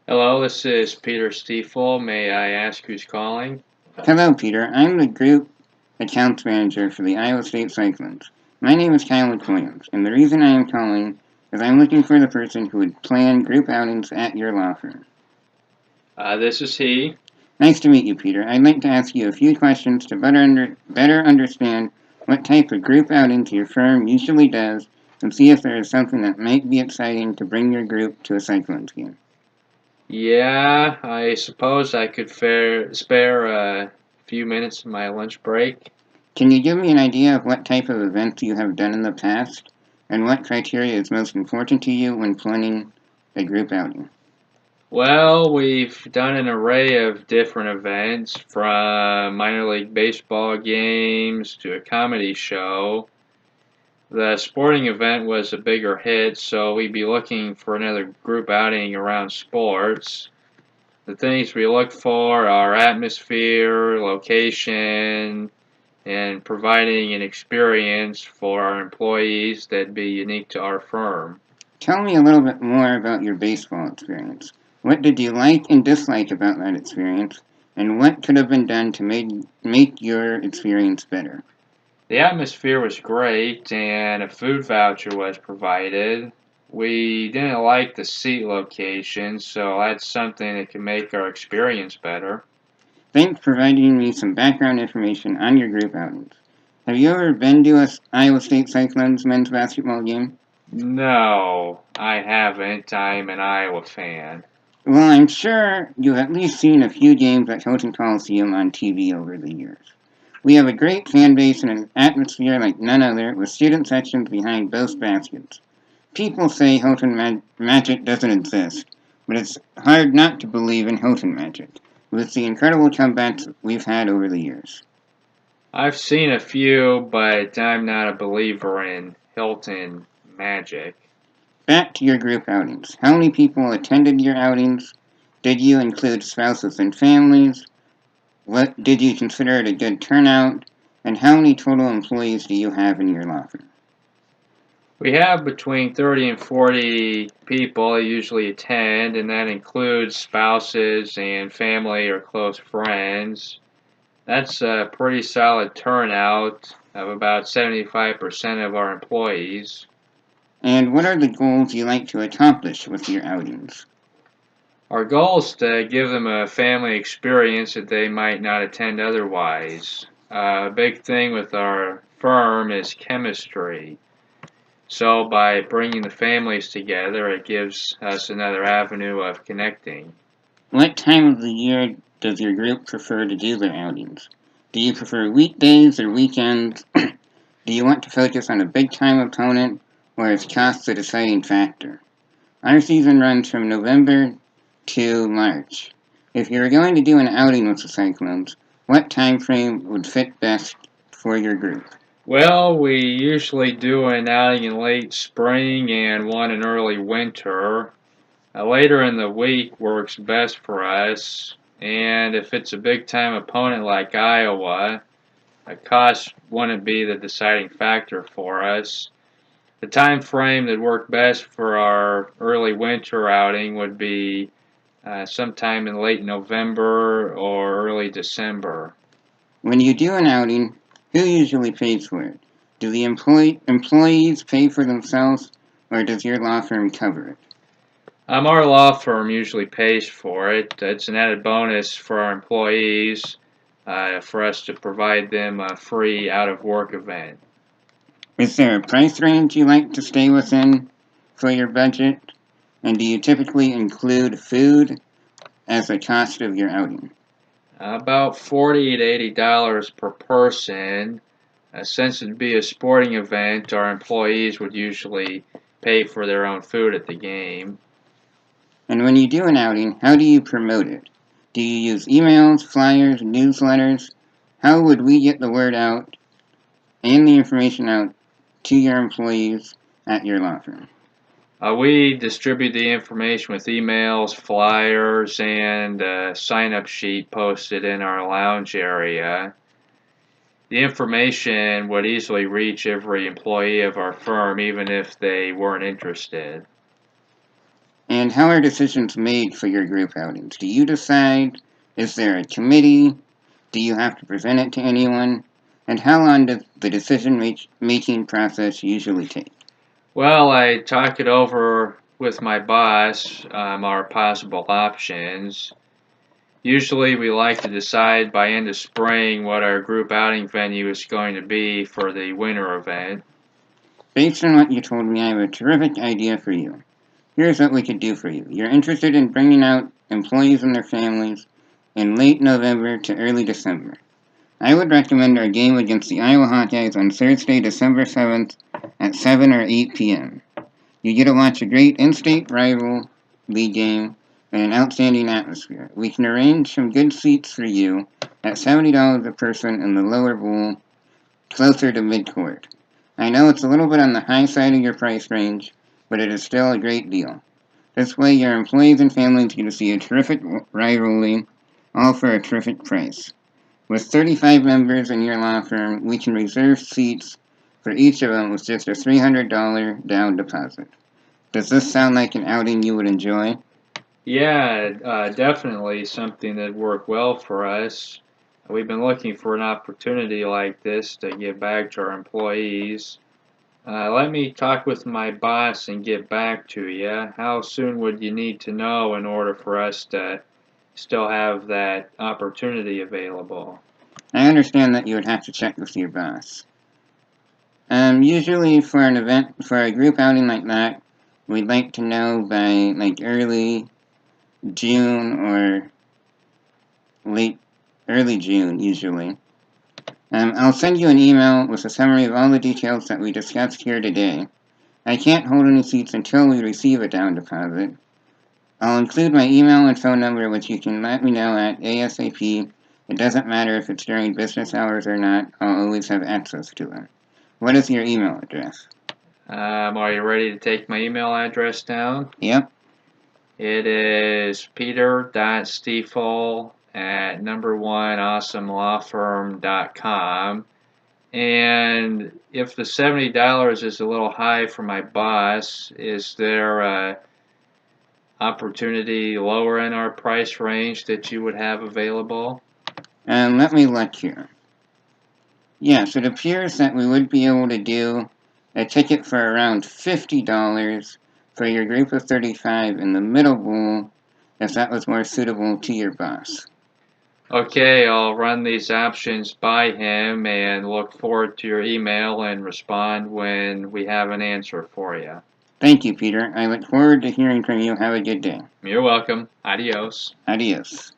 Hello, this is Peter Stiefel. May I ask who's calling? Hello, Peter. I'm the group accounts manager for the Iowa State Cyclones. My name is Kyle Williams, and the reason I am calling is I'm looking for the person who would plan group outings at your law firm. This is he. Nice to meet you, Peter. I'd like to ask you a few questions to better understand what type of group outings your firm usually does and see if there is something that might be exciting to bring your group to a Cyclones game. Yeah, I suppose I could spare a few minutes of my lunch break. Can you give me an idea of what type of events you have done in the past and what criteria is most important to you when planning a group outing? Well, we've done an array of different events from minor league baseball games to a comedy show. The sporting event was a bigger hit, so we'd be looking for another group outing around sports. The things we look for are atmosphere, location, and providing an experience for our employees that'd be unique to our firm. Tell me a little bit more about your baseball experience. What did you like and dislike about that experience, and what could have been done to make your experience better? The atmosphere was great, and a food voucher was provided. We didn't like the seat location, so that's something that can make our experience better. Thanks for providing me some background information on your group outings. Have you ever been to a Iowa State Cyclones men's basketball game? No, I haven't. I'm an Iowa fan. Well, I'm sure you've at least seen a few games at Hilton Coliseum on TV over the years. We have a great fan base and an atmosphere like none other, with student sections behind both baskets. People say Hilton Magic doesn't exist, but it's hard not to believe in Hilton Magic, with the incredible comebacks we've had over the years. I've seen a few, but I'm not a believer in Hilton Magic. Back to your group outings. How many people attended your outings? Did you include spouses and families? What did you consider it a good turnout? And how many total employees do you have in your law firm? We have between 30 and 40 people that usually attend, and that includes spouses and family or close friends. That's a pretty solid turnout of about 75% of our employees. And what are the goals you like to accomplish with your outings? Our goal is to give them a family experience that they might not attend otherwise. A big thing with our firm is chemistry. So by bringing the families together, it gives us another avenue of connecting. What time of the year does your group prefer to do their outings? Do you prefer weekdays or weekends? Do you want to focus on a big time opponent, or is cost the deciding factor? Our season runs from November to March. If you were going to do an outing with the Cyclones, what time frame would fit best for your group? Well, we usually do an outing in late spring and one in early winter. Later in the week works best for us, and if it's a big time opponent like Iowa, cost wouldn't be the deciding factor for us. The time frame that worked best for our early winter outing would be sometime in late November or early December. When you do an outing, who usually pays for it? Do the employees pay for themselves, or does your law firm cover it? Our law firm usually pays for it. It's an added bonus for our employees for us to provide them a free out of work event. Is there a price range you like to stay within for your budget? And do you typically include food as a cost of your outing? About $40 to $80 per person. Since it'd be a sporting event, our employees would usually pay for their own food at the game. And when you do an outing, how do you promote it? Do you use emails, flyers, newsletters? How would we get the word out and the information out to your employees at your law firm? We distribute the information with emails, flyers, and a sign-up sheet posted in our lounge area. The information would easily reach every employee of our firm, even if they weren't interested. And how are decisions made for your group outings? Do you decide? Is there a committee? Do you have to present it to anyone? And how long does the decision-making process usually take? Well, I talk it over with my boss, our possible options. Usually we like to decide by end of spring what our group outing venue is going to be for the winter event. Based on what you told me, I have a terrific idea for you. Here's what we could do for you. You're interested in bringing out employees and their families in late November to early December. I would recommend our game against the Iowa Hawkeyes on Thursday, December 7th at 7 or 8 p.m. You get to watch a great in-state rival league game and an outstanding atmosphere. We can arrange some good seats for you at $70 a person in the lower bowl, closer to midcourt. I know it's a little bit on the high side of your price range, but it is still a great deal. This way your employees and families get to see a terrific rivalry, all for a terrific price. With 35 members in your law firm, we can reserve seats for each of them with just a $300 down deposit. Does this sound like an outing you would enjoy? Yeah, definitely something that worked well for us. We've been looking for an opportunity like this to give back to our employees. Let me talk with my boss and get back to you. How soon would you need to know in order for us to still have that opportunity available? I understand that you would have to check with your boss. Usually for an event, for a group outing like that, we'd like to know by like early June or early June usually. I'll send you an email with a summary of all the details that we discussed here today. I can't hold any seats until we receive a down deposit. I'll include my email and phone number, which you can let me know at ASAP. It doesn't matter if it's during business hours or not, I'll always have access to them. What is your email address? Are you ready to take my email address down? Yep. It is peter.stiefel@number1awesomelawfirm.com. And if the $70 is a little high for my boss, is there a opportunity lower in our price range that you would have available? Let me look here. Yes, it appears that we would be able to do a ticket for around $50 for your group of 35 in the middle bowl, if that was more suitable to your boss. Okay, I'll run these options by him and look forward to your email and respond when we have an answer for you. Thank you, Peter. I look forward to hearing from you. Have a good day. You're welcome. Adios. Adios.